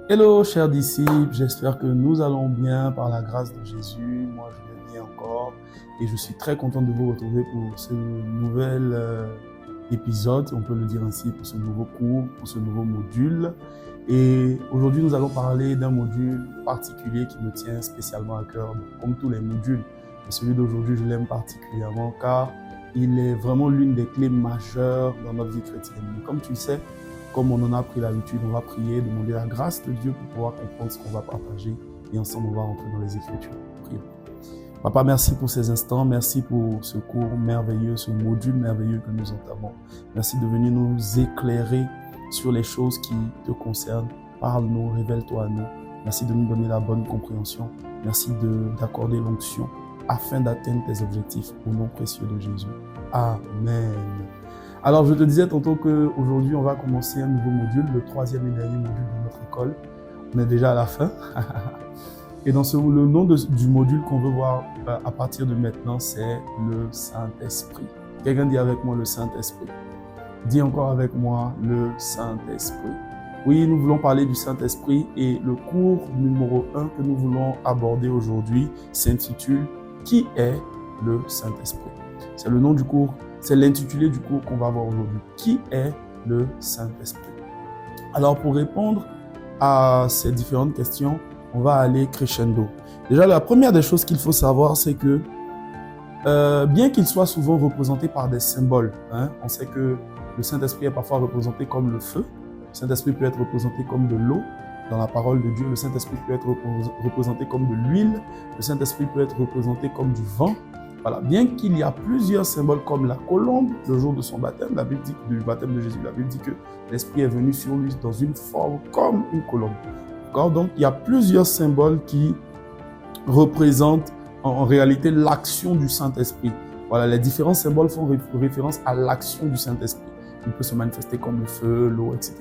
Hello chers disciples, j'espère que nous allons bien par la grâce de Jésus. Moi je vais bien encore et je suis très content de vous retrouver pour ce nouvel épisode, on peut le dire ainsi, pour ce nouveau cours, pour ce nouveau module. Et aujourd'hui nous allons parler d'un module particulier qui me tient spécialement à cœur, comme tous les modules. Mais celui d'aujourd'hui je l'aime particulièrement car il est vraiment l'une des clés majeures dans notre vie chrétienne. Mais comme tu le sais, comme on en a pris l'habitude, on va prier, demander la grâce de Dieu pour pouvoir comprendre ce qu'on va partager et ensemble on va rentrer dans les Écritures. Prions. Papa, merci pour ces instants, merci pour ce cours merveilleux, ce module merveilleux que nous entamons. Merci de venir nous éclairer sur les choses qui te concernent. Parle-nous, révèle-toi à nous. Merci de nous donner la bonne compréhension. Merci d'accorder l'onction afin d'atteindre tes objectifs au nom précieux de Jésus. Amen. Alors, je te disais tantôt qu'aujourd'hui, on va commencer un nouveau module, le troisième et dernier module de notre école. On est déjà à la fin. Et dans le nom du module qu'on veut voir à partir de maintenant, c'est le Saint-Esprit. Quelqu'un dit avec moi le Saint-Esprit. Dis encore avec moi le Saint-Esprit. Oui, nous voulons parler du Saint-Esprit et le cours numéro 1 que nous voulons aborder aujourd'hui s'intitule « Qui est le Saint-Esprit ?» C'est le nom du cours. C'est l'intitulé du cours qu'on va voir aujourd'hui. Qui est le Saint-Esprit? Alors, pour répondre à ces différentes questions, on va aller crescendo. Déjà, la première des choses qu'il faut savoir, c'est que bien qu'il soit souvent représenté par des symboles, on sait que le Saint-Esprit est parfois représenté comme le feu, le Saint-Esprit peut être représenté comme de l'eau dans la parole de Dieu, le Saint-Esprit peut être représenté comme de l'huile, le Saint-Esprit peut être représenté comme du vent. Voilà. Bien qu'il y a plusieurs symboles comme la colombe, le jour de son baptême, la Bible dit, du baptême de Jésus, la Bible dit que l'Esprit est venu sur lui dans une forme comme une colombe. Donc, il y a plusieurs symboles qui représentent en réalité l'action du Saint-Esprit. Voilà, les différents symboles font référence à l'action du Saint-Esprit. Il peut se manifester comme le feu, l'eau, etc.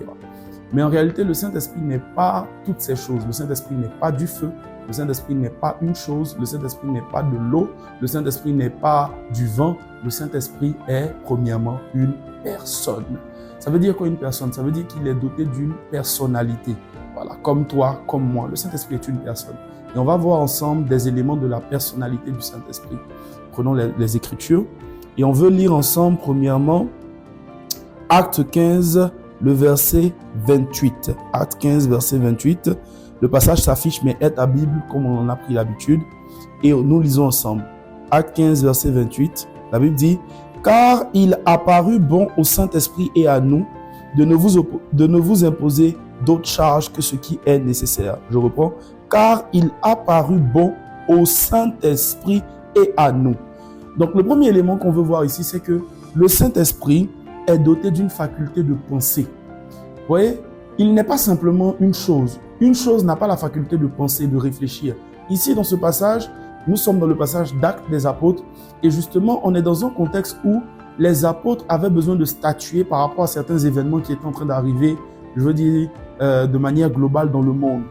Mais en réalité, le Saint-Esprit n'est pas toutes ces choses. Le Saint-Esprit n'est pas du feu. Le Saint-Esprit n'est pas une chose. Le Saint-Esprit n'est pas de l'eau. Le Saint-Esprit n'est pas du vent. Le Saint-Esprit est premièrement une personne. Ça veut dire quoi une personne? Ça veut dire qu'il est doté d'une personnalité. Voilà, comme toi, comme moi. Le Saint-Esprit est une personne. Et on va voir ensemble des éléments de la personnalité du Saint-Esprit. Prenons les Écritures. Et on veut lire ensemble, premièrement, Acte 15, le verset 28. Acte 15, verset 28. Le passage s'affiche, mais est à Bible, comme on en a pris l'habitude. Et nous lisons ensemble. Acte 15, verset 28. La Bible dit, « Car il a paru bon au Saint-Esprit et à nous de ne vous imposer d'autres charges que ce qui est nécessaire. » Je reprends. « Car il a paru bon au Saint-Esprit et à nous. » Donc, le premier élément qu'on veut voir ici, c'est que le Saint-Esprit est doté d'une faculté de penser. Vous voyez, il n'est pas simplement une chose. Une chose n'a pas la faculté de penser, de réfléchir. Ici, dans ce passage, nous sommes dans le passage d'Actes des Apôtres et justement, on est dans un contexte où les apôtres avaient besoin de statuer par rapport à certains événements qui étaient en train d'arriver, je veux dire, de manière globale dans le monde.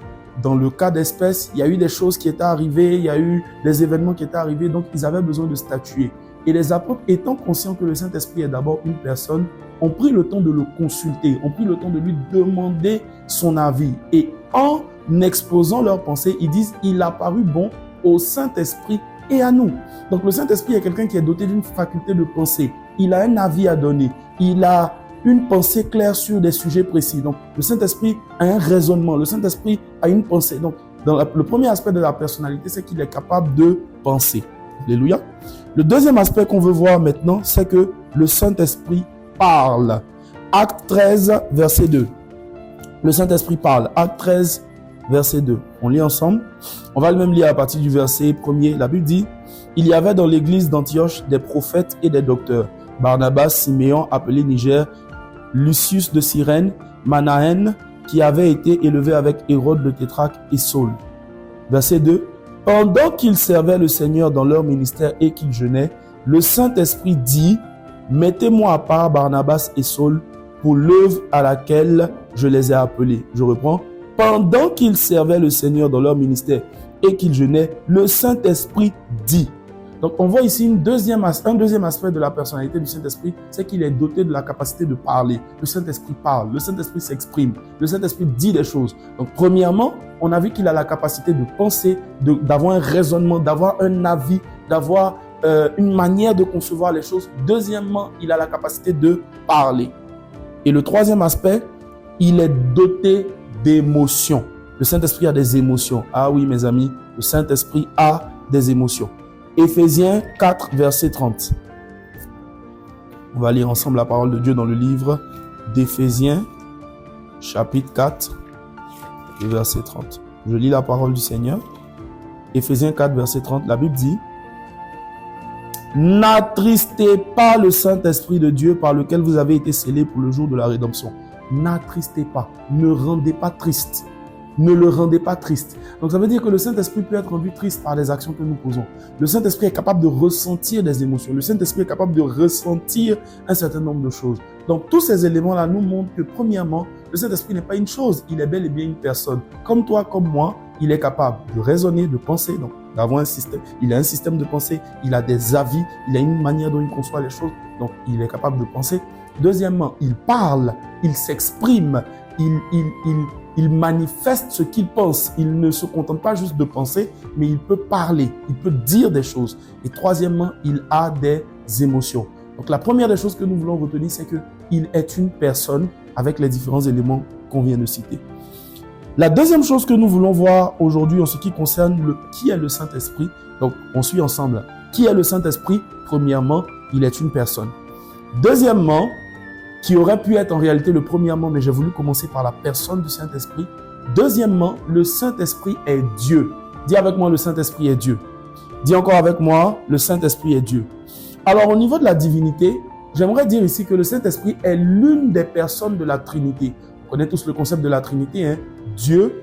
Dans le cas d'espèce, il y a eu des choses qui étaient arrivées, il y a eu des événements qui étaient arrivés, donc ils avaient besoin de statuer. Et les apôtres, étant conscients que le Saint-Esprit est d'abord une personne, ont pris le temps de le consulter, ont pris le temps de lui demander son avis. Et en exposant leurs pensées, ils disent « Il a paru bon au Saint-Esprit et à nous ». Donc le Saint-Esprit est quelqu'un qui est doté d'une faculté de penser. Il a un avis à donner. Il a une pensée claire sur des sujets précis. Donc le Saint-Esprit a un raisonnement. Le Saint-Esprit a une pensée. Donc le premier aspect de la personnalité, c'est qu'il est capable de penser. Alléluia. Le deuxième aspect qu'on veut voir maintenant, c'est que le Saint-Esprit parle. Acte 13, verset 2. Le Saint-Esprit parle. Acte 13, verset 2. On lit ensemble. On va le même lire à partir du verset 1er. La Bible dit, « Il y avait dans l'église d'Antioche des prophètes et des docteurs. Barnabas, Siméon, appelé Niger, Lucius de Cyrène, Manahen, qui avait été élevé avec Hérode le tétrarque et Saul. » Verset 2. Pendant qu'ils servaient le Seigneur dans leur ministère et qu'ils jeûnaient, le Saint-Esprit dit, « Mettez-moi à part Barnabas et Saul pour l'œuvre à laquelle je les ai appelés. » Je reprends. Pendant qu'ils servaient le Seigneur dans leur ministère et qu'ils jeûnaient, le Saint-Esprit dit. Donc, on voit ici un deuxième aspect de la personnalité du Saint-Esprit, c'est qu'il est doté de la capacité de parler. Le Saint-Esprit parle, le Saint-Esprit s'exprime, le Saint-Esprit dit des choses. Donc, premièrement, on a vu qu'il a la capacité de penser, d'avoir un raisonnement, d'avoir un avis, d'avoir une manière de concevoir les choses. Deuxièmement, il a la capacité de parler. Et le troisième aspect, il est doté d'émotions. Le Saint-Esprit a des émotions. Ah oui, mes amis, le Saint-Esprit a des émotions. Éphésiens 4, verset 30. On va lire ensemble la parole de Dieu dans le livre d'Éphésiens, chapitre 4, verset 30. Je lis la parole du Seigneur. Éphésiens 4, verset 30, la Bible dit: n'attristez pas le Saint-Esprit de Dieu par lequel vous avez été scellés pour le jour de la rédemption. N'attristez pas, ne rendez pas triste. Ne le rendez pas triste. Donc ça veut dire que le Saint-Esprit peut être rendu triste par les actions que nous posons. Le Saint-Esprit est capable de ressentir des émotions. Le Saint-Esprit est capable de ressentir un certain nombre de choses. Donc tous ces éléments-là nous montrent que premièrement, le Saint-Esprit n'est pas une chose, il est bel et bien une personne. Comme toi, comme moi, il est capable de raisonner, de penser, donc d'avoir un système. Il a un système de pensée, il a des avis, il a une manière dont il conçoit les choses. Donc il est capable de penser. Deuxièmement, il parle, il s'exprime, il manifeste ce qu'il pense. Il ne se contente pas juste de penser, mais il peut parler, il peut dire des choses. Et troisièmement, il a des émotions. Donc la première des choses que nous voulons retenir, c'est qu'il est une personne avec les différents éléments qu'on vient de citer. La deuxième chose que nous voulons voir aujourd'hui en ce qui concerne qui est le Saint-Esprit, donc on suit ensemble. Qui est le Saint-Esprit? Premièrement, il est une personne. Deuxièmement, qui aurait pu être en réalité le premièrement, mais j'ai voulu commencer par la personne du Saint-Esprit. Deuxièmement, le Saint-Esprit est Dieu. Dis avec moi, le Saint-Esprit est Dieu. Dis encore avec moi, le Saint-Esprit est Dieu. Alors, au niveau de la divinité, j'aimerais dire ici que le Saint-Esprit est l'une des personnes de la Trinité. On connaît tous le concept de la Trinité, hein? Dieu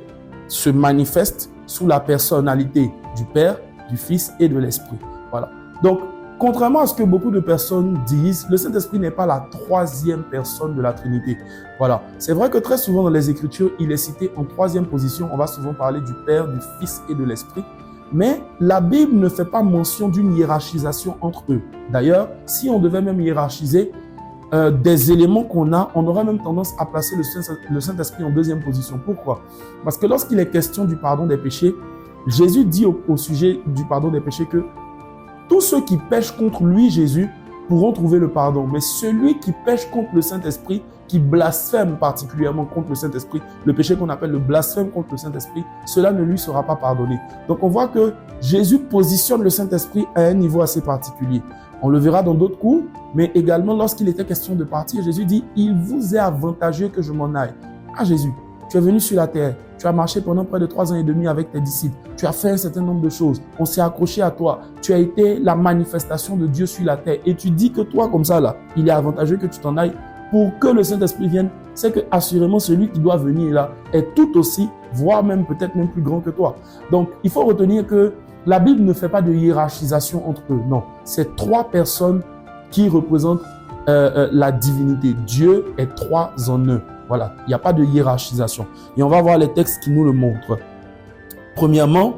se manifeste sous la personnalité du Père, du Fils et de l'Esprit. Voilà. Donc, contrairement à ce que beaucoup de personnes disent, le Saint-Esprit n'est pas la troisième personne de la Trinité. Voilà. C'est vrai que très souvent dans les Écritures, il est cité en troisième position. On va souvent parler du Père, du Fils et de l'Esprit. Mais la Bible ne fait pas mention d'une hiérarchisation entre eux. D'ailleurs, si on devait même hiérarchiser des éléments qu'on a, on aurait même tendance à placer le Saint-Esprit en deuxième position. Pourquoi? Parce que lorsqu'il est question du pardon des péchés, Jésus dit au sujet du pardon des péchés que tous ceux qui pêchent contre lui, Jésus, pourront trouver le pardon. Mais celui qui pêche contre le Saint-Esprit, qui blasphème particulièrement contre le Saint-Esprit, le péché qu'on appelle le blasphème contre le Saint-Esprit, cela ne lui sera pas pardonné. Donc on voit que Jésus positionne le Saint-Esprit à un niveau assez particulier. On le verra dans d'autres cours, mais également lorsqu'il était question de partir, Jésus dit « Il vous est avantageux que je m'en aille. » Ah Jésus, tu es venu sur la terre, tu as marché pendant près de 3 ans et demi avec tes disciples, tu as fait un certain nombre de choses, on s'est accroché à toi, tu as été la manifestation de Dieu sur la terre et tu dis que toi comme ça là, il est avantageux que tu t'en ailles pour que le Saint-Esprit vienne. C'est que assurément celui qui doit venir là est tout aussi, voire même peut-être même plus grand que toi. Donc il faut retenir que la Bible ne fait pas de hiérarchisation entre eux, non. C'est 3 personnes qui représentent la divinité. Dieu est 3 en 1. Voilà, il n'y a pas de hiérarchisation. Et on va voir les textes qui nous le montrent. Premièrement,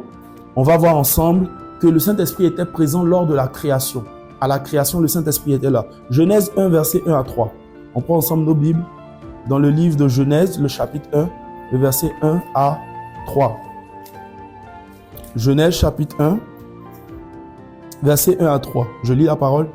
on va voir ensemble que le Saint-Esprit était présent lors de la création. À la création, le Saint-Esprit était là. Genèse 1, verset 1 à 3. On prend ensemble nos Bibles dans le livre de Genèse, le chapitre 1, le verset 1 à 3. Genèse, chapitre 1, verset 1 à 3. Je lis la parole.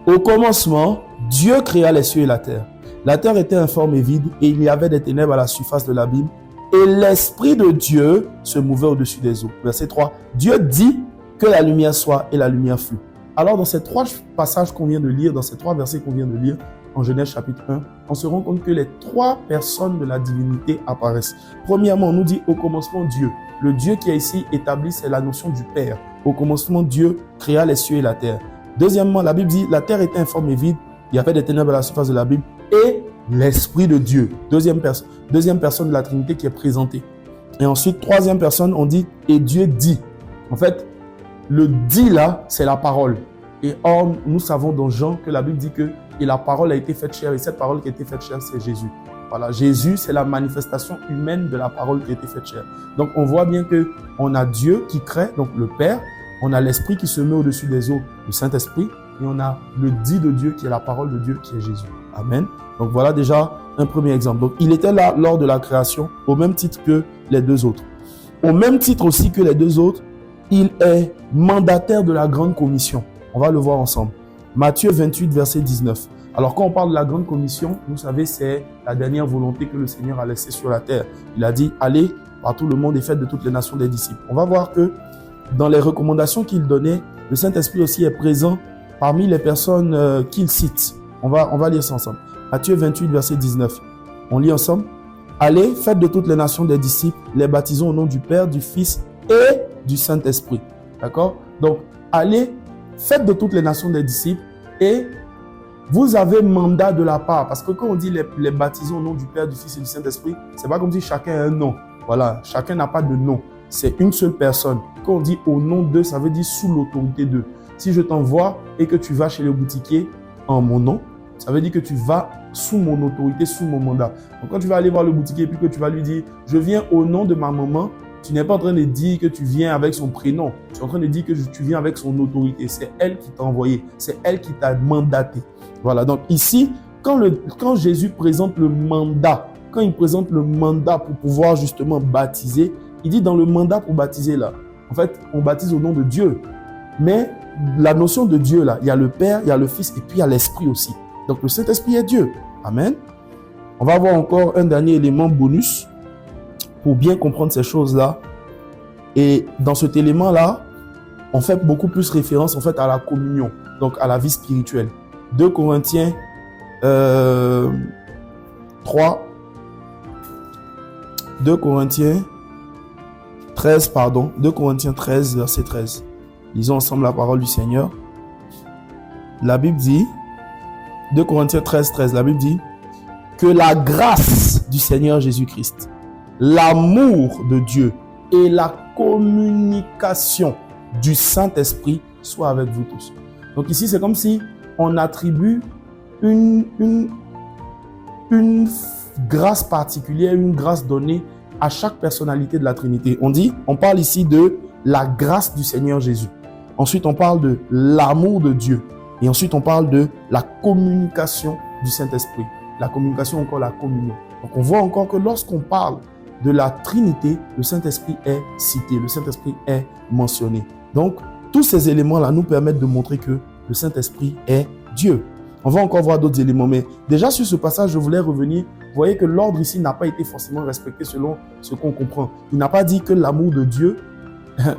Au commencement, Dieu créa les cieux et la terre. La terre était informe et vide, et il y avait des ténèbres à la surface de l'abîme, et l'Esprit de Dieu se mouvait au-dessus des eaux. Verset 3. Dieu dit que la lumière soit, et la lumière fut. Alors, dans ces 3 passages qu'on vient de lire, dans ces 3 versets qu'on vient de lire, en Genèse chapitre 1, on se rend compte que les 3 personnes de la divinité apparaissent. Premièrement, on nous dit au commencement Dieu. Le Dieu qui est ici établi, c'est la notion du Père. Au commencement, Dieu créa les cieux et la terre. Deuxièmement, la Bible dit la terre était informe et vide, il y avait des ténèbres à la surface de la Bible, et l'Esprit de Dieu. Deuxième personne de la Trinité qui est présentée. Et ensuite, troisième personne, on dit et Dieu dit. En fait, le dit là, c'est la parole. Et or, nous savons dans Jean que la Bible dit que et la parole a été faite chair, et cette parole qui a été faite chair, c'est Jésus. Voilà, Jésus, c'est la manifestation humaine de la parole qui a été faite chair. Donc, on voit bien que on a Dieu qui crée, donc le Père, On a l'Esprit qui se met au-dessus des eaux, le Saint-Esprit, et on a le dit de Dieu qui est la parole de Dieu, qui est Jésus. Amen. Donc voilà déjà un premier exemple. Donc il était là lors de la création, au même titre que les deux autres. Au même titre aussi que les deux autres, il est mandataire de la grande commission. On va le voir ensemble. Matthieu 28, verset 19. Alors quand on parle de la grande commission, vous savez, c'est la dernière volonté que le Seigneur a laissée sur la terre. Il a dit, allez par tout le monde et faites de toutes les nations des disciples. On va voir que dans les recommandations qu'il donnait, le Saint-Esprit aussi est présent parmi les personnes qu'il cite. On va lire ça ensemble. Matthieu 28, verset 19. On lit ensemble. Allez, faites de toutes les nations des disciples, les baptisons au nom du Père, du Fils et du Saint-Esprit. D'accord? Donc, allez, faites de toutes les nations des disciples et vous avez mandat de la part. Parce que quand on dit les baptisons au nom du Père, du Fils et du Saint-Esprit, c'est pas comme si chacun a un nom. Voilà, chacun n'a pas de nom. C'est une seule personne. Quand on dit au nom d'eux, ça veut dire sous l'autorité d'eux. Si je t'envoie et que tu vas chez le boutiquier en mon nom, ça veut dire que tu vas sous mon autorité, sous mon mandat. Donc quand tu vas aller voir le boutiquier et puis que tu vas lui dire « Je viens au nom de ma maman », tu n'es pas en train de dire que tu viens avec son prénom. Tu es en train de dire que tu viens avec son autorité. C'est elle qui t'a envoyé. C'est elle qui t'a mandaté. Voilà. Donc ici, quand Jésus présente le mandat, quand il présente le mandat pour pouvoir justement baptiser, il dit dans le mandat pour baptiser là, en fait, on baptise au nom de Dieu. Mais la notion de Dieu là, il y a le Père, il y a le Fils et puis il y a l'Esprit aussi. Donc le Saint-Esprit est Dieu. Amen. On va voir encore un dernier élément bonus pour bien comprendre ces choses-là. Et dans cet élément-là, on fait beaucoup plus référence en fait à la communion, donc à la vie spirituelle. 2 Corinthiens 3, 2 Corinthiens 13, pardon, 2 Corinthiens 13, verset 13. Lisons ensemble la parole du Seigneur. La Bible dit, 2 Corinthiens 13, 13, la Bible dit que la grâce du Seigneur Jésus-Christ, l'amour de Dieu et la communication du Saint-Esprit soient avec vous tous. Donc ici, c'est comme si on attribue une grâce particulière, une grâce donnée à chaque personnalité de la Trinité. On parle ici de la grâce du Seigneur Jésus. Ensuite, on parle de l'amour de Dieu. Et ensuite, on parle de la communication du Saint-Esprit. La communication, encore la communion. Donc, on voit encore que lorsqu'on parle de la Trinité, le Saint-Esprit est cité, le Saint-Esprit est mentionné. Donc, tous ces éléments-là nous permettent de montrer que le Saint-Esprit est Dieu. On va encore voir d'autres éléments, mais déjà sur ce passage, je voulais revenir. Vous voyez que l'ordre ici n'a pas été forcément respecté selon ce qu'on comprend. Il n'a pas dit que l'amour de Dieu,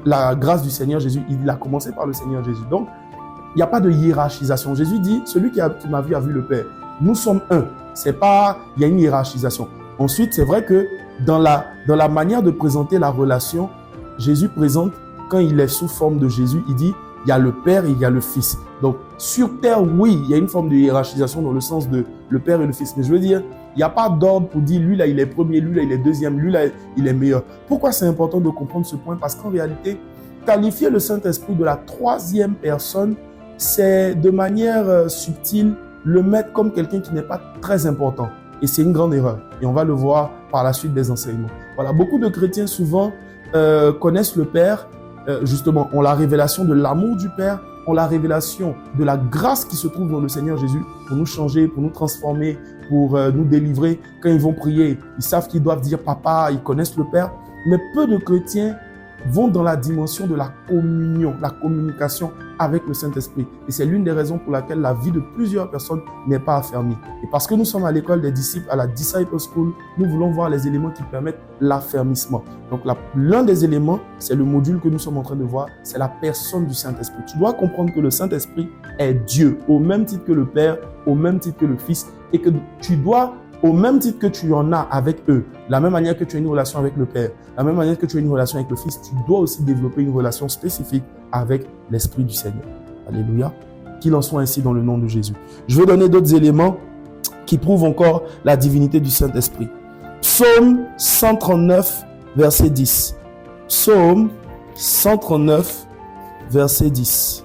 la grâce du Seigneur Jésus, il a commencé par le Seigneur Jésus. Donc, il n'y a pas de hiérarchisation. Jésus dit, celui qui m'a vu a vu le Père. Nous sommes un. C'est pas, il y a une hiérarchisation. Ensuite, c'est vrai que dans la manière de présenter la relation, Jésus présente, quand il est sous forme de Jésus, il dit, il y a le Père et il y a le Fils. Donc, sur terre, oui, il y a une forme de hiérarchisation dans le sens de le Père et le Fils. Mais je veux dire, il n'y a pas d'ordre pour dire, lui là, il est premier, lui là, il est deuxième, lui là, il est meilleur. Pourquoi c'est important de comprendre ce point? Parce qu'en réalité, qualifier le Saint-Esprit de la troisième personne, c'est de manière subtile le mettre comme quelqu'un qui n'est pas très important. Et c'est une grande erreur. Et on va le voir par la suite des enseignements. Voilà, beaucoup de chrétiens souvent connaissent le Père, justement, ont la révélation de l'amour du Père, ont la révélation de la grâce qui se trouve dans le Seigneur Jésus pour nous changer, pour nous transformer, pour nous délivrer. Quand ils vont prier, ils savent qu'ils doivent dire papa, ils connaissent le Père. Mais peu de chrétiens vont dans la dimension de la communion, la communication avec le Saint-Esprit. Et c'est l'une des raisons pour laquelle la vie de plusieurs personnes n'est pas affermie. Et parce que nous sommes à l'école des disciples, à la Disciple School, nous voulons voir les éléments qui permettent l'affermissement. Donc l'un des éléments, c'est le module que nous sommes en train de voir, c'est la personne du Saint-Esprit. Tu dois comprendre que le Saint-Esprit est Dieu, au même titre que le Père, au même titre que le Fils, et que tu dois, au même titre que tu en as avec eux, la même manière que tu as une relation avec le Père, la même manière que tu as une relation avec le Fils, tu dois aussi développer une relation spécifique avec l'Esprit du Seigneur. Alléluia. Qu'il en soit ainsi dans le nom de Jésus. Je vais donner d'autres éléments qui prouvent encore la divinité du Saint-Esprit. Psaume 139, verset 10. Psaume 139, verset 10.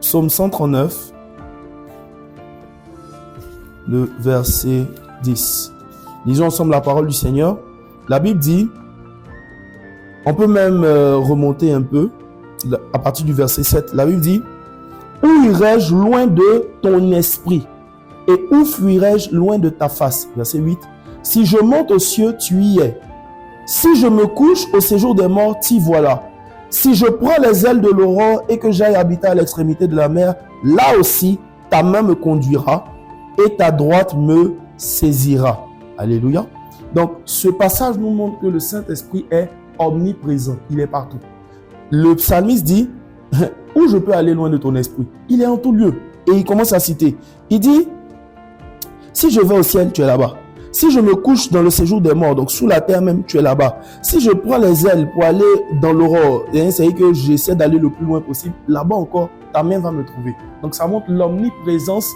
Psaume 139, le verset 10. Lisons ensemble la parole du Seigneur. La Bible dit, On peut même remonter un peu à partir du verset 7. La Bible dit: où irai-je loin de ton esprit? Et où fuirai-je loin de ta face? Verset 8. Si je monte aux cieux, tu y es. Si je me couche au séjour des morts, t'y voilà. Si je prends les ailes de l'aurore et que j'aille habiter à l'extrémité de la mer, là aussi, ta main me conduira et ta droite me saisira. Alléluia. Donc, ce passage nous montre que le Saint-Esprit est omniprésent. Il est partout. Le psalmiste dit: où je peux aller loin de ton esprit? Il est en tout lieu. Et il commence à citer. Il dit: si je vais au ciel, tu es là-bas. Si je me couche dans le séjour des morts, donc sous la terre même, tu es là-bas. Si je prends les ailes pour aller dans l'aurore, c'est-à-dire que j'essaie d'aller le plus loin possible, là-bas encore, ta main va me trouver. Donc ça montre l'omniprésence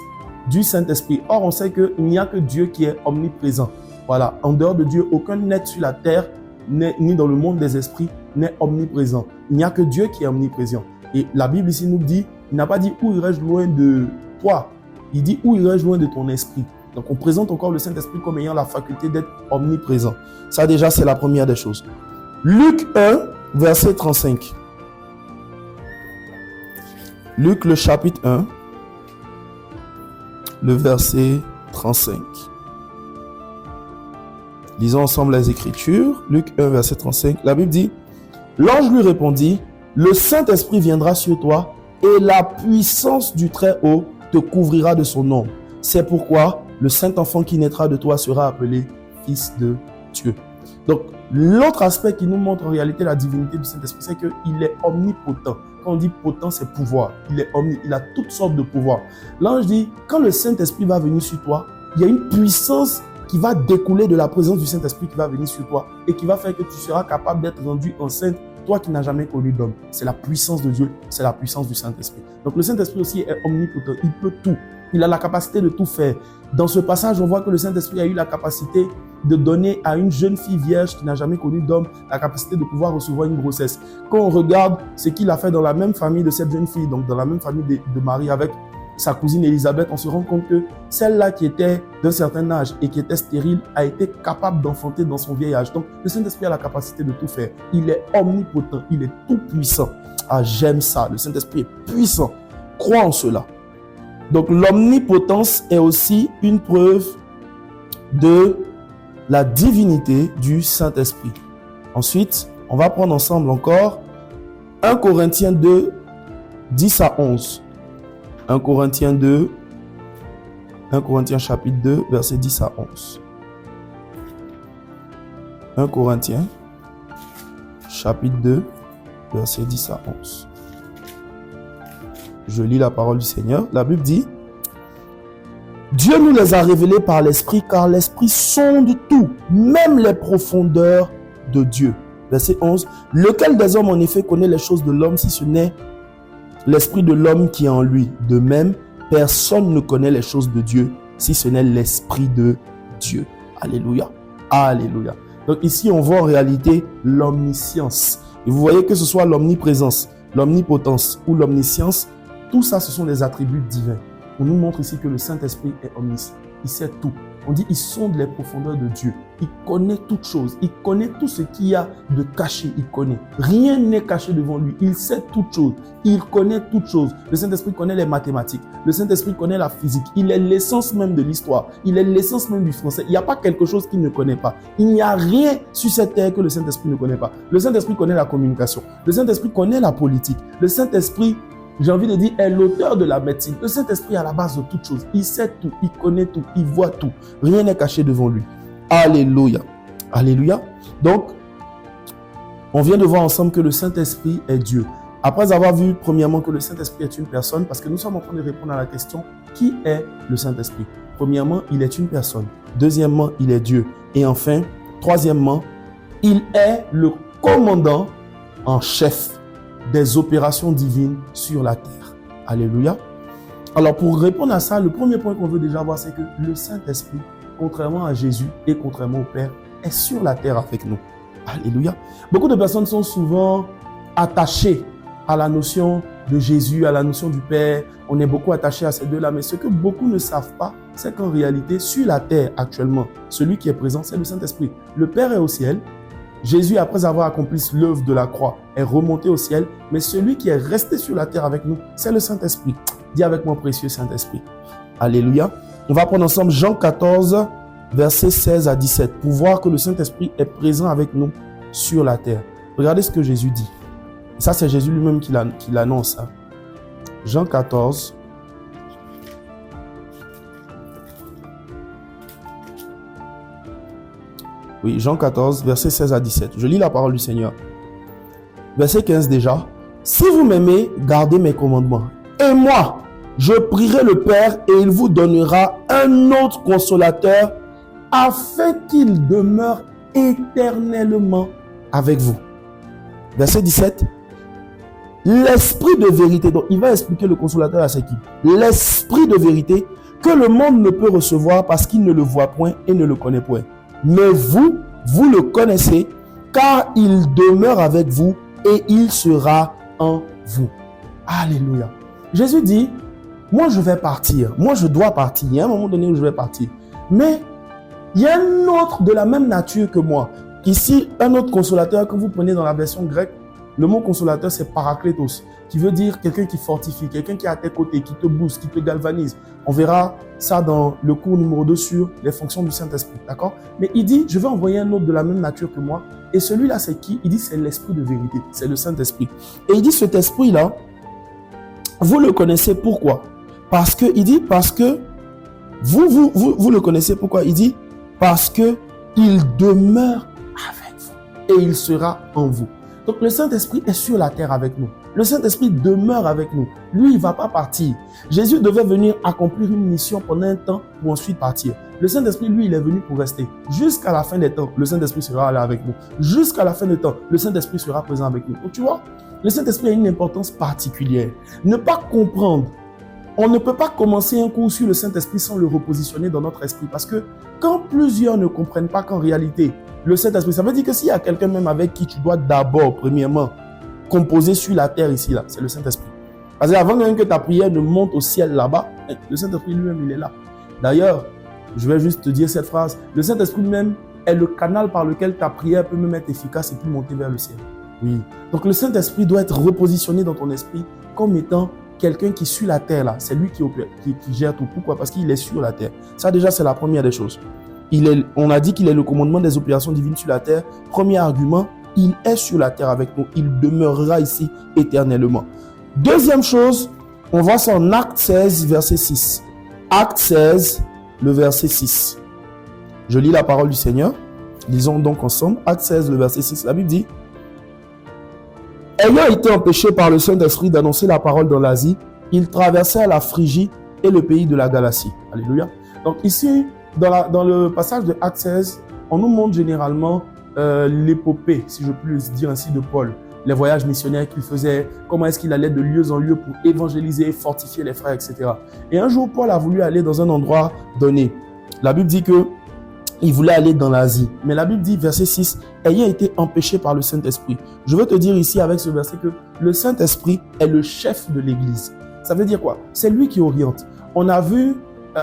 du Saint-Esprit. Or, on sait qu'il n'y a que Dieu qui est omniprésent. Voilà, en dehors de Dieu, aucun être sur la terre, ni dans le monde des esprits, n'est omniprésent. Il n'y a que Dieu qui est omniprésent. Et la Bible ici nous dit, il n'a pas dit où irai-je loin de toi, il dit où irai-je loin de ton esprit. Donc on présente encore le Saint-Esprit comme ayant la faculté d'être omniprésent. Ça déjà, c'est la première des choses. Luc 1, verset 35. Luc, le chapitre 1, le verset 35. Lisons ensemble les Écritures. Luc 1, verset 35. La Bible dit: l'ange lui répondit: le Saint-Esprit viendra sur toi et la puissance du Très-Haut te couvrira de son ombre. C'est pourquoi le Saint-Enfant qui naîtra de toi sera appelé Fils de Dieu. Donc, l'autre aspect qui nous montre en réalité la divinité du Saint-Esprit, c'est qu'il est omnipotent. Quand on dit potent, c'est pouvoir. Il est il a toutes sortes de pouvoirs. L'ange dit, quand le Saint-Esprit va venir sur toi, il y a une puissance qui va découler de la présence du Saint-Esprit qui va venir sur toi et qui va faire que tu seras capable d'être rendu enceinte, toi qui n'as jamais connu d'homme. C'est la puissance de Dieu, c'est la puissance du Saint-Esprit. Donc le Saint-Esprit aussi est omnipotent, il peut tout. Il a la capacité de tout faire. Dans ce passage, on voit que le Saint-Esprit a eu la capacité de donner à une jeune fille vierge qui n'a jamais connu d'homme la capacité de pouvoir recevoir une grossesse. Quand on regarde ce qu'il a fait dans la même famille de cette jeune fille, donc dans la même famille de Marie avec sa cousine Élisabeth, on se rend compte que celle-là qui était d'un certain âge et qui était stérile a été capable d'enfanter dans son vieil âge. Donc le Saint-Esprit a la capacité de tout faire. Il est omnipotent, il est tout puissant. Ah, j'aime ça, le Saint-Esprit est puissant. Crois en cela. Donc l'omnipotence est aussi une preuve de la divinité du Saint-Esprit. Ensuite, on va prendre ensemble encore 1 Corinthiens 2, 10 à 11. 1 Corinthiens chapitre 2, verset 10 à 11. 1 Corinthiens chapitre 2, verset 10 à 11. Je lis la parole du Seigneur. La Bible dit: Dieu nous les a révélés par l'Esprit, car l'Esprit sonde tout, même les profondeurs de Dieu. Verset 11. Lequel des hommes en effet connaît les choses de l'homme, si ce n'est l'Esprit de l'homme qui est en lui? De même, personne ne connaît les choses de Dieu, si ce n'est l'Esprit de Dieu. Alléluia. Alléluia. Donc ici, on voit en réalité l'omniscience. Et vous voyez que ce soit l'omniprésence, l'omnipotence ou l'omniscience, tout ça, ce sont des attributs divins. On nous montre ici que le Saint-Esprit est omniscient. Il sait tout. On dit, il sonde les profondeurs de Dieu. Il connaît toutes choses. Il connaît tout ce qu'il y a de caché. Il connaît. Rien n'est caché devant lui. Il sait toutes choses. Il connaît toutes choses. Le Saint-Esprit connaît les mathématiques. Le Saint-Esprit connaît la physique. Il est l'essence même de l'histoire. Il est l'essence même du français. Il n'y a pas quelque chose qu'il ne connaît pas. Il n'y a rien sur cette terre que le Saint-Esprit ne connaît pas. Le Saint-Esprit connaît la communication. Le Saint-Esprit connaît la politique. Le Saint-Esprit, j'ai envie de dire, est l'auteur de la médecine. Le Saint-Esprit est à la base de toutes choses. Il sait tout, il connaît tout, il voit tout. Rien n'est caché devant lui. Alléluia. Alléluia. Donc, on vient de voir ensemble que le Saint-Esprit est Dieu. Après avoir vu, premièrement, que le Saint-Esprit est une personne, parce que nous sommes en train de répondre à la question, qui est le Saint-Esprit? Premièrement, il est une personne. Deuxièmement, il est Dieu. Et enfin, troisièmement, il est le commandant en chef des opérations divines sur la terre. Alléluia. Alors, pour répondre à ça, le premier point qu'on veut déjà voir, c'est que le Saint-Esprit, contrairement à Jésus et contrairement au Père, est sur la terre avec nous. Alléluia. Beaucoup de personnes sont souvent attachées à la notion de Jésus, à la notion du Père. On est beaucoup attachés à ces deux-là. Mais ce que beaucoup ne savent pas, c'est qu'en réalité, sur la terre actuellement, celui qui est présent, c'est le Saint-Esprit. Le Père est au ciel. Jésus, après avoir accompli l'œuvre de la croix, est remonté au ciel, mais celui qui est resté sur la terre avec nous, c'est le Saint-Esprit. Dis avec moi, précieux Saint-Esprit. Alléluia. On va prendre ensemble Jean 14, versets 16 à 17, pour voir que le Saint-Esprit est présent avec nous sur la terre. Regardez ce que Jésus dit. Ça, c'est Jésus lui-même qui l'annonce. Hein. Jean 14. Oui, Jean 14, versets 16 à 17. Je lis la parole du Seigneur. Verset 15 déjà. Si vous m'aimez, gardez mes commandements. Et moi, je prierai le Père et il vous donnera un autre consolateur afin qu'il demeure éternellement avec vous. Verset 17. L'esprit de vérité, donc il va expliquer le consolateur à c'est qui? L'esprit de vérité que le monde ne peut recevoir parce qu'il ne le voit point et ne le connaît point. Mais vous le connaissez car il demeure avec vous et il sera en vous. Alléluia. Jésus dit, moi je vais partir, moi je dois partir. Il y a un moment donné où je vais partir. Mais il y a un autre de la même nature que moi. Ici, un autre consolateur que vous prenez dans la version grecque, le mot consolateur c'est parakletos, qui veut dire quelqu'un qui fortifie, quelqu'un qui est à tes côtés, qui te booste, qui te galvanise. On verra ça dans le cours numéro 2 sur les fonctions du Saint-Esprit, d'accord? Mais il dit, je vais envoyer un autre de la même nature que moi. Et celui-là, c'est qui? Il dit, c'est l'Esprit de vérité, c'est le Saint-Esprit. Et il dit, cet Esprit-là, vous le connaissez pourquoi? Parce que, il dit, parce que, vous le connaissez pourquoi? Il dit, parce que il demeure avec vous et il sera en vous. Donc le Saint-Esprit est sur la terre avec nous. Le Saint-Esprit demeure avec nous. Lui, il ne va pas partir. Jésus devait venir accomplir une mission pendant un temps pour ensuite partir. Le Saint-Esprit, lui, il est venu pour rester. Jusqu'à la fin des temps, le Saint-Esprit sera là avec nous. Jusqu'à la fin des temps, le Saint-Esprit sera présent avec nous. Donc tu vois, le Saint-Esprit a une importance particulière. Ne pas comprendre. On ne peut pas commencer un cours sur le Saint-Esprit sans le repositionner dans notre esprit. Parce que quand plusieurs ne comprennent pas qu'en réalité, le Saint-Esprit, ça veut dire que s'il y a quelqu'un même avec qui tu dois d'abord, premièrement, composer sur la terre ici, là, c'est le Saint-Esprit. Parce qu'avant même que ta prière ne monte au ciel là-bas, le Saint-Esprit lui-même, il est là. D'ailleurs, je vais juste te dire cette phrase. Le Saint-Esprit lui-même est le canal par lequel ta prière peut même être efficace et puis monter vers le ciel. Oui. Donc le Saint-Esprit doit être repositionné dans ton esprit comme étant quelqu'un qui suit la terre là. C'est lui qui gère tout. Pourquoi? Parce qu'il est sur la terre. Ça déjà, c'est la première des choses. On a dit qu'il est le commandement des opérations divines sur la terre. Premier argument, il est sur la terre avec nous. Il demeurera ici éternellement. Deuxième chose, on voit ça en Acte 16, verset 6. Acte 16, le verset 6. Je lis la parole du Seigneur. Lisons donc ensemble. Acte 16, le verset 6. La Bible dit, ayant été empêché par le Saint-Esprit d'annoncer la parole dans l'Asie, ils traversèrent la Phrygie et le pays de la Galatie. Alléluia. Donc ici, dans le passage de Acte 16, on nous montre généralement l'épopée, si je puis dire ainsi, de Paul. Les voyages missionnaires qu'il faisait, comment est-ce qu'il allait de lieu en lieu pour évangéliser, fortifier les frères, etc. Et un jour, Paul a voulu aller dans un endroit donné. La Bible dit que il voulait aller dans l'Asie. Mais la Bible dit, verset 6, ayant été empêché par le Saint-Esprit. Je veux te dire ici avec ce verset que le Saint-Esprit est le chef de l'Église. Ça veut dire quoi? C'est lui qui oriente. On a vu,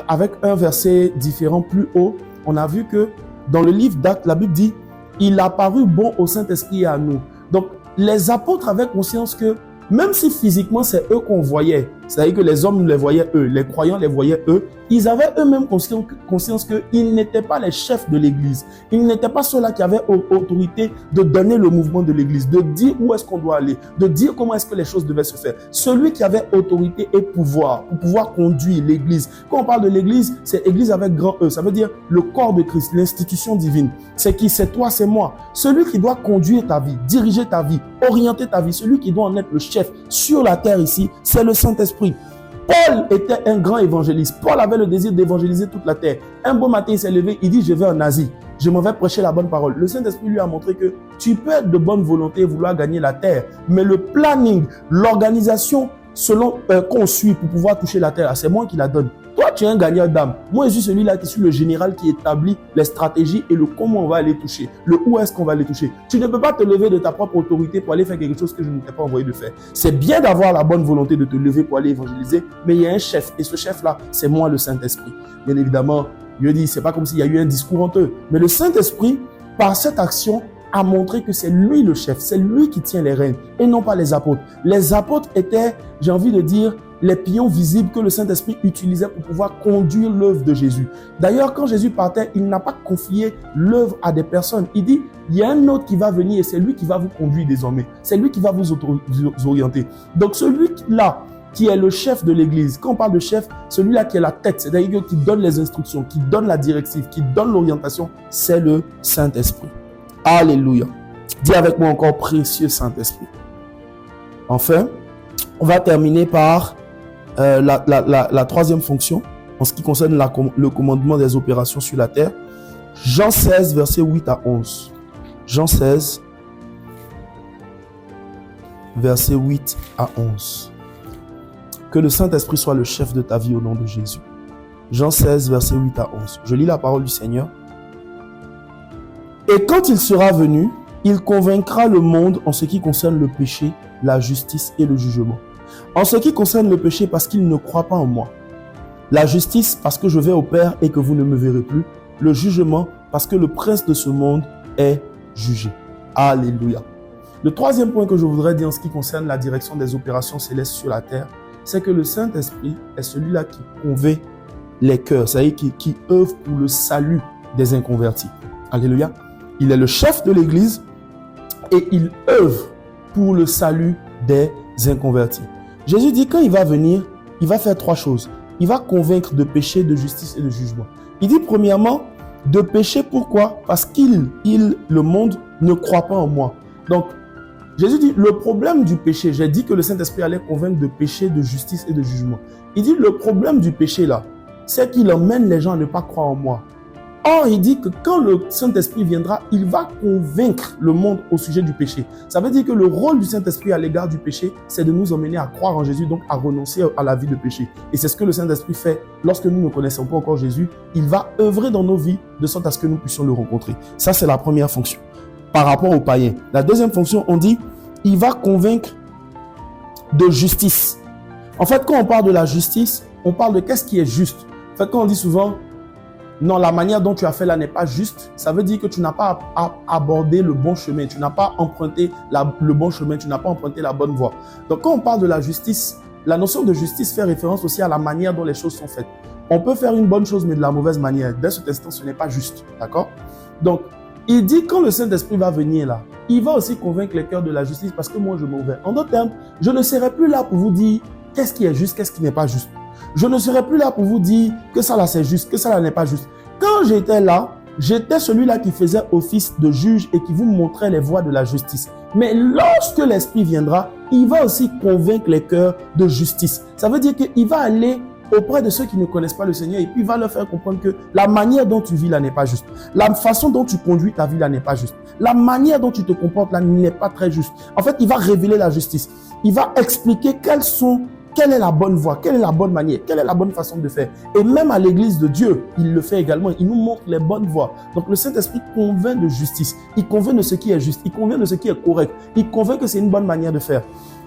avec un verset différent plus haut, on a vu que dans le livre d'Actes, la Bible dit, il a paru bon au Saint-Esprit et à nous. Donc, les apôtres avaient conscience que même si physiquement c'est eux qu'on voyait, c'est-à-dire que les hommes les voyaient eux, les croyants les voyaient eux, ils avaient eux-mêmes conscience qu'ils n'étaient pas les chefs de l'Église. Ils n'étaient pas ceux-là qui avaient autorité de donner le mouvement de l'Église, de dire où est-ce qu'on doit aller, de dire comment est-ce que les choses devaient se faire. Celui qui avait autorité et pouvoir, pour pouvoir conduire l'Église. Quand on parle de l'Église, c'est Église avec grand E, ça veut dire le corps de Christ, l'institution divine. C'est qui? C'est toi, c'est moi. Celui qui doit conduire ta vie, diriger ta vie, orienter ta vie, celui qui doit en être le chef sur la terre ici, c'est le Saint-Esprit. Paul était un grand évangéliste. Paul avait le désir d'évangéliser toute la terre. Un beau matin, il s'est levé, il dit, je vais en Asie. Je m'en vais prêcher la bonne parole. Le Saint-Esprit lui a montré que tu peux être de bonne volonté et vouloir gagner la terre. Mais le planning, l'organisation selon qu'on suit pour pouvoir toucher la terre, c'est moi qui la donne. Toi, tu es un gagneur d'âme. Moi, je suis celui-là qui suis le général qui établit les stratégies et le comment on va aller toucher, le où est-ce qu'on va aller toucher. Tu ne peux pas te lever de ta propre autorité pour aller faire quelque chose que je ne t'ai pas envoyé de faire. C'est bien d'avoir la bonne volonté de te lever pour aller évangéliser, mais il y a un chef et ce chef-là, c'est moi, le Saint-Esprit. Bien évidemment, je dis, c'est pas comme s'il y a eu un discours entre eux, mais le Saint-Esprit, par cette action, à montrer que c'est lui le chef, c'est lui qui tient les rênes et non pas les apôtres. Les apôtres étaient, j'ai envie de dire, les pions visibles que le Saint-Esprit utilisait pour pouvoir conduire l'œuvre de Jésus. D'ailleurs, quand Jésus partait, il n'a pas confié l'œuvre à des personnes. Il dit, il y a un autre qui va venir et c'est lui qui va vous conduire désormais. C'est lui qui va vous orienter. Donc celui-là qui est le chef de l'Église, quand on parle de chef, celui-là qui est la tête, c'est-à-dire qui donne les instructions, qui donne la directive, qui donne l'orientation, c'est le Saint-Esprit. Alléluia. Dis avec moi encore, précieux Saint-Esprit. Enfin, on va terminer par la troisième fonction, en ce qui concerne le commandement des opérations sur la terre. Jean 16, versets 8 à 11. Jean 16, versets 8 à 11. Que le Saint-Esprit soit le chef de ta vie au nom de Jésus. Jean 16, versets 8 à 11. Je lis la parole du Seigneur. Et quand il sera venu, il convaincra le monde en ce qui concerne le péché, la justice et le jugement. En ce qui concerne le péché, parce qu'il ne croit pas en moi. La justice, parce que je vais au Père et que vous ne me verrez plus. Le jugement, parce que le prince de ce monde est jugé. Alléluia. Le troisième point que je voudrais dire en ce qui concerne la direction des opérations célestes sur la terre, c'est que le Saint-Esprit est celui-là qui convainc les cœurs, c'est-à-dire qui œuvre pour le salut des inconvertis. Alléluia. Il est le chef de l'Église et il œuvre pour le salut des inconvertis. Jésus dit quand il va venir, il va faire trois choses. Il va convaincre de péché, de justice et de jugement. Il dit premièrement, de péché, pourquoi? Parce le monde ne croit pas en moi. Donc, Jésus dit, le problème du péché, j'ai dit que le Saint-Esprit allait convaincre de péché, de justice et de jugement. Il dit, le problème du péché là, c'est qu'il emmène les gens à ne pas croire en moi. Or, il dit que quand le Saint-Esprit viendra, il va convaincre le monde au sujet du péché. Ça veut dire que le rôle du Saint-Esprit à l'égard du péché, c'est de nous emmener à croire en Jésus, donc à renoncer à la vie de péché. Et c'est ce que le Saint-Esprit fait lorsque nous ne connaissons pas encore Jésus. Il va œuvrer dans nos vies de sorte à ce que nous puissions le rencontrer. Ça, c'est la première fonction par rapport aux païens. La deuxième fonction, on dit, il va convaincre de justice. En fait, quand on parle de la justice, on parle de qu'est-ce qui est juste. En fait, quand on dit souvent, non, la manière dont tu as fait là n'est pas juste, ça veut dire que tu n'as pas abordé le bon chemin, tu n'as pas emprunté le bon chemin, tu n'as pas emprunté la bonne voie. Donc, quand on parle de la justice, la notion de justice fait référence aussi à la manière dont les choses sont faites. On peut faire une bonne chose, mais de la mauvaise manière. Dès cet instant, ce n'est pas juste. D'accord? Donc, il dit quand le Saint-Esprit va venir là, il va aussi convaincre les cœurs de la justice parce que moi, je m'en vais. En d'autres termes, je ne serai plus là pour vous dire qu'est-ce qui est juste, qu'est-ce qui n'est pas juste. Je ne serai plus là pour vous dire que ça là c'est juste, que ça là n'est pas juste. Quand j'étais là, j'étais celui-là qui faisait office de juge et qui vous montrait les voies de la justice. Mais lorsque l'Esprit viendra, il va aussi convaincre les cœurs de justice. Ça veut dire qu'il va aller auprès de ceux qui ne connaissent pas le Seigneur et puis il va leur faire comprendre que la manière dont tu vis là n'est pas juste. La façon dont tu conduis ta vie là n'est pas juste. La manière dont tu te comportes là n'est pas très juste. En fait, il va révéler la justice. Il va expliquer quelle est la bonne voie, quelle est la bonne manière, quelle est la bonne façon de faire. Et même à l'église de Dieu, il le fait également. Il nous montre les bonnes voies. Donc le Saint-Esprit convainc de justice. Il convainc de ce qui est juste. Il convainc de ce qui est correct. Il convainc que c'est une bonne manière de faire.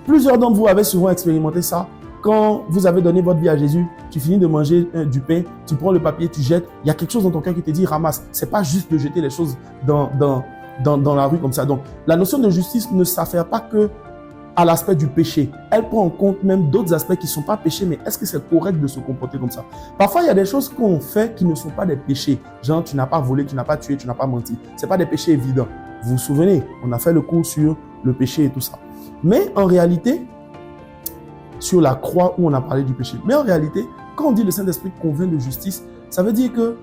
Plusieurs d'entre vous avez souvent expérimenté ça. Quand vous avez donné votre vie à Jésus, tu finis de manger du pain, tu prends le papier, tu jettes. Il y a quelque chose dans ton cœur qui te dit ramasse. C'est pas juste de jeter les choses dans la rue comme ça. Donc la notion de justice ne s'affaire pas que à l'aspect du péché. Elle prend en compte même d'autres aspects qui ne sont pas péchés, mais est-ce que c'est correct de se comporter comme ça? Parfois, il y a des choses qu'on fait qui ne sont pas des péchés. Genre, tu n'as pas volé, tu n'as pas tué, tu n'as pas menti. Ce n'est pas des péchés évidents. Vous vous souvenez, on a fait le cours sur le péché et tout ça. Mais en réalité, sur la croix où on a parlé du péché. Mais en réalité, quand on dit le Saint-Esprit convainc de justice, ça veut dire que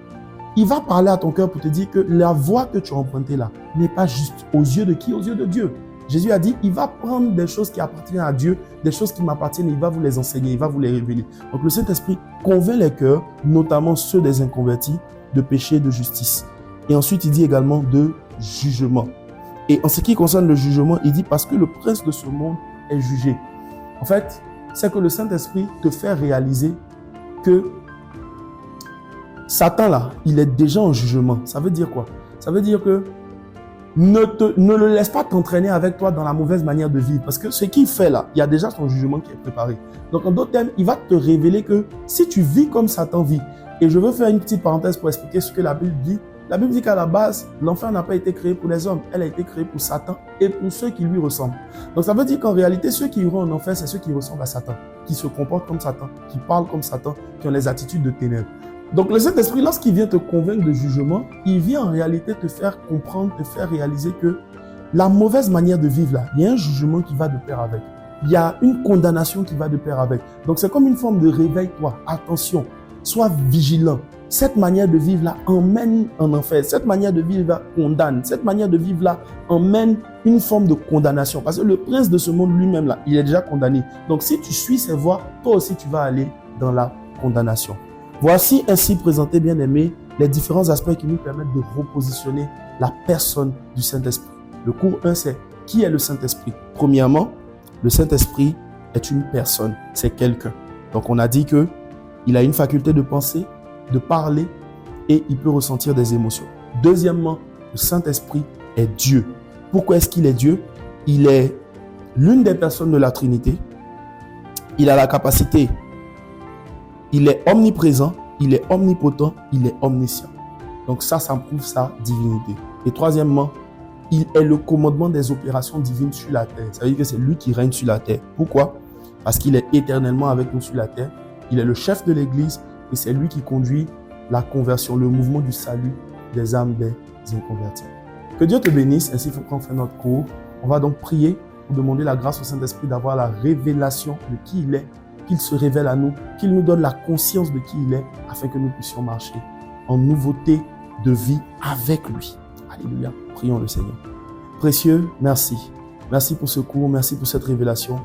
il va parler à ton cœur pour te dire que la voie que tu as empruntée là n'est pas juste. Aux yeux de qui? Aux yeux de Dieu. Jésus a dit, il va prendre des choses qui appartiennent à Dieu, des choses qui m'appartiennent, il va vous les enseigner, il va vous les révéler. Donc le Saint-Esprit convainc les cœurs, notamment ceux des inconvertis, de péché et de justice. Et ensuite, il dit également de jugement. Et en ce qui concerne le jugement, il dit parce que le prince de ce monde est jugé. En fait, c'est que le Saint-Esprit te fait réaliser que Satan là, il est déjà en jugement. Ça veut dire quoi? Ça veut dire que ne le laisse pas t'entraîner avec toi dans la mauvaise manière de vivre. Parce que ce qu'il fait là, il y a déjà son jugement qui est préparé. Donc en d'autres termes, il va te révéler que si tu vis comme Satan vit, et je veux faire une petite parenthèse pour expliquer ce que la Bible dit, La Bible dit qu'à la base, l'enfer n'a pas été créé pour les hommes. Elle a été créée pour Satan et pour ceux qui lui ressemblent. Donc ça veut dire qu'en réalité, ceux qui iront en enfer, c'est ceux qui ressemblent à Satan, qui se comportent comme Satan, qui parlent comme Satan, qui ont les attitudes de ténèbres. Donc le Saint-Esprit, lorsqu'il vient te convaincre de jugement, il vient en réalité te faire comprendre, te faire réaliser que la mauvaise manière de vivre là, il y a un jugement qui va de pair avec. Il y a une condamnation qui va de pair avec. Donc c'est comme une forme de réveil-toi. Attention, sois vigilant. Cette manière de vivre là emmène en enfer. Cette manière de vivre là condamne. Cette manière de vivre là emmène une forme de condamnation. Parce que le prince de ce monde lui-même là, il est déjà condamné. Donc si tu suis ses voies, toi aussi tu vas aller dans la condamnation. Voici ainsi présenté, bien aimé, les différents aspects qui nous permettent de repositionner la personne du Saint-Esprit. Le cours 1, c'est qui est le Saint-Esprit? Premièrement, le Saint-Esprit est une personne, c'est quelqu'un. Donc on a dit que il a une faculté de penser, de parler et il peut ressentir des émotions. Deuxièmement, le Saint-Esprit est Dieu. Pourquoi est-ce qu'il est Dieu? Il est l'une des personnes de la Trinité. Il a la capacité, il est omniprésent, il est omnipotent, il est omniscient. Donc ça prouve sa divinité. Et troisièmement, il est le commandement des opérations divines sur la terre. Ça veut dire que c'est lui qui règne sur la terre. Pourquoi? Parce qu'il est éternellement avec nous sur la terre. Il est le chef de l'Église et c'est lui qui conduit la conversion, le mouvement du salut des âmes des inconvertis. Que Dieu te bénisse. Ainsi, il faut qu'on fasse notre cours. On va donc prier pour demander la grâce au Saint-Esprit d'avoir la révélation de qui il est, qu'il se révèle à nous, qu'il nous donne la conscience de qui il est, afin que nous puissions marcher en nouveauté de vie avec lui. Alléluia. Prions le Seigneur. Précieux, merci. Merci pour ce cours, merci pour cette révélation.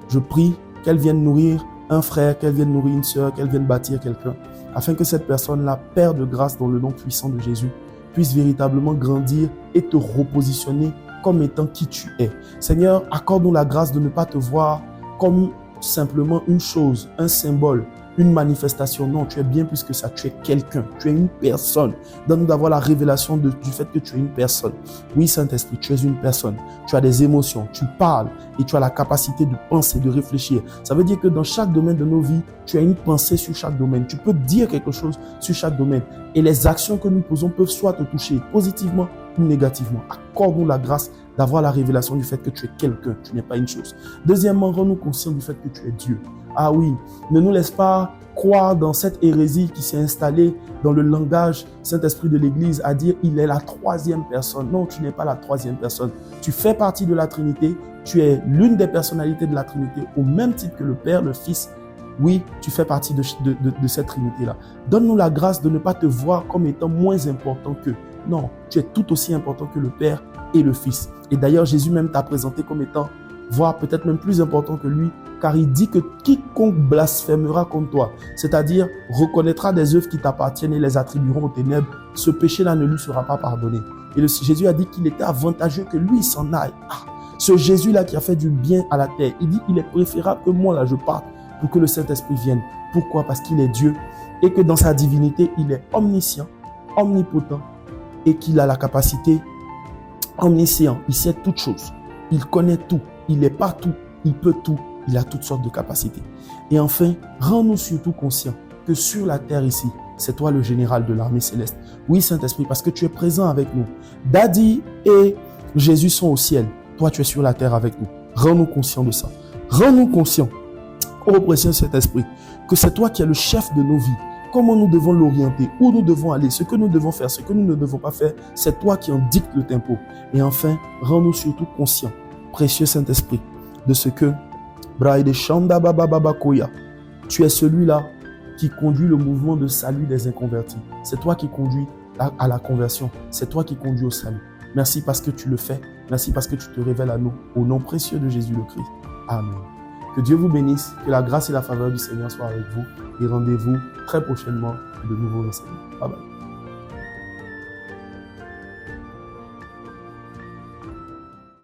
Je prie qu'elle vienne nourrir un frère, qu'elle vienne nourrir une sœur, qu'elle vienne bâtir quelqu'un, afin que cette personne-là, Père de grâce dans le nom puissant de Jésus, puisse véritablement grandir et te repositionner comme étant qui tu es. Seigneur, accorde-nous la grâce de ne pas te voir comme simplement une chose, un symbole, une manifestation. Non, tu es bien plus que ça. Tu es quelqu'un. Tu es une personne. Donne-nous d'avoir la révélation du fait que tu es une personne. Oui, Saint-Esprit, tu es une personne. Tu as des émotions. Tu parles et tu as la capacité de penser, de réfléchir. Ça veut dire que dans chaque domaine de nos vies, tu as une pensée sur chaque domaine. Tu peux dire quelque chose sur chaque domaine. Et les actions que nous posons peuvent soit te toucher positivement ou négativement. Accorde-nous la grâce d'avoir la révélation du fait que tu es quelqu'un, tu n'es pas une chose. Deuxièmement, rends-nous conscients du fait que tu es Dieu. Ah oui, ne nous laisse pas croire dans cette hérésie qui s'est installée dans le langage Saint-Esprit de l'Église à dire il est la troisième personne. Non, tu n'es pas la troisième personne. Tu fais partie de la Trinité, tu es l'une des personnalités de la Trinité au même titre que le Père, le Fils. Oui, tu fais partie de cette Trinité-là. Donne-nous la grâce de ne pas te voir comme étant moins important qu'eux. Non, tu es tout aussi important que le Père et le Fils. Et d'ailleurs, Jésus même t'a présenté comme étant, voire peut-être même plus important que lui, car il dit que quiconque blasphémera contre toi, c'est-à-dire reconnaîtra des œuvres qui t'appartiennent et les attribueront aux ténèbres, ce péché-là ne lui sera pas pardonné. Et Jésus a dit qu'il était avantageux que lui s'en aille. Ce Jésus-là qui a fait du bien à la terre, il dit qu'il est préférable que moi là je parte pour que le Saint-Esprit vienne. Pourquoi? Parce qu'il est Dieu et que dans sa divinité, il est omniscient, omnipotent et qu'il a la capacité omniscient. Il sait toutes choses. Il connaît tout. Il est partout. Il peut tout. Il a toutes sortes de capacités. Et enfin, rends-nous surtout conscients que sur la terre ici, c'est toi le général de l'armée céleste. Oui, Saint-Esprit, parce que tu es présent avec nous. Daddy et Jésus sont au ciel. Toi, tu es sur la terre avec nous. Rends-nous conscients de ça. Rends-nous conscients, ô précieux Saint-Esprit, que c'est toi qui es le chef de nos vies. Comment nous devons l'orienter, où nous devons aller, ce que nous devons faire, ce que nous ne devons pas faire, c'est toi qui en dictes le tempo. Et enfin, rends-nous surtout conscients, précieux Saint-Esprit, de ce que tu es celui-là qui conduit le mouvement de salut des inconvertis. C'est toi qui conduis à la conversion. C'est toi qui conduis au salut. Merci parce que tu le fais. Merci parce que tu te révèles à nous. Au nom précieux de Jésus le Christ. Amen. Que Dieu vous bénisse, que la grâce et la faveur du Seigneur soient avec vous et rendez-vous très prochainement de nouveaux enseignements. Bye bye.